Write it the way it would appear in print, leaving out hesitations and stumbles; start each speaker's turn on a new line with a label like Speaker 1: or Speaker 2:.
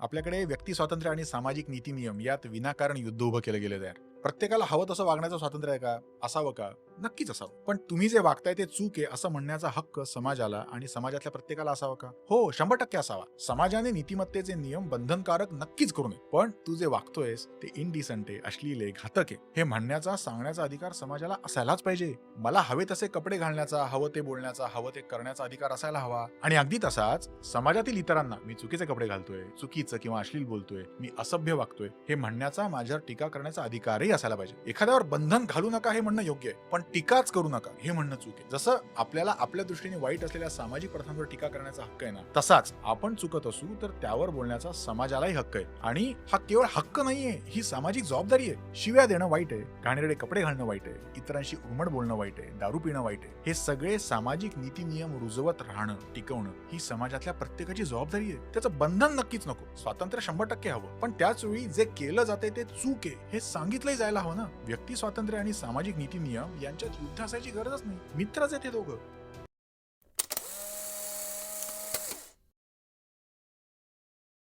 Speaker 1: आपल्याकडे व्यक्ती स्वातंत्र्य आणि सामाजिक नीती नियम यात विनाकारण युद्ध उभं केलं गेलं आहे. प्रत्येकाला हवं तसं वागण्याचं स्वातंत्र्य आहे का? असावं का? नक्कीच असावं. पण तुम्ही जे वागताय ते चूक आहे असं म्हणण्याचा हक्क समाजाला आणि समाजातल्या प्रत्येकाला असावा का? हो, 100% असावा. समाजाने नीतिमत्तेचे नियम बंधनकारक नक्कीच करू नये. पण तू जे वागतोयस ते इनडिसंट आहे, अश्लील आहे, घातक आहे हे म्हणण्याचा, सांगण्याचा अधिकार समाजाला असायलाच पाहिजे. मला हवे तसे कपडे घालण्याचा, हवं ते बोलण्याचा, हवं ते करण्याचा अधिकार असायला हवा. आणि अगदी तसाच समाजातील इतरांना मी चुकीचे कपडे घालतोय, चुकीचं किंवा अश्लील बोलतोय, मी असभ्य वागतोय हे म्हणण्याचा, माझ्यावर टीका करण्याचा अधिकारही असायला पाहिजे. एखाद्यावर बंधन घालू नका हे म्हणणं योग्य आहे, पण टीकाच करू नका हे म्हणणं चूक आहे. जसं आपल्याला आपल्या दृष्टीने वाईट असलेल्या सामाजिक प्रथांवर टीका करण्याचा हक्क आहे ना, तसाच आपण चुकत असू तर त्यावर बोलण्याचा समाजालाही हक्क आहे. आणि हा केवळ हक्क नाहीये, ही सामाजिक जबाबदारी आहे. शिव्या देणं वाईट आहे, घाणेरडे कपडे घालणं वाईट आहे, इतरांशी उर्मट बोलणं वाईट आहे, दारू पिणं वाईट आहे. हे सगळे सामाजिक नीती नियम रुजवत राहणं, टिकवणं ही समाजातल्या प्रत्येकाची जबाबदारी आहे. त्याचं बंधन नक्कीच नको. स्वातंत्र्य 100% हवं, पण त्याच वेळी जे केलं जाते ते चूक आहे हे सांगितलंही जायला हवं ना. व्यक्ती स्वातंत्र्य आणि सामाजिक नीती नियम यांच्यात युद्ध असायची गरजच नाही. मित्रच आहेत हे दोघं.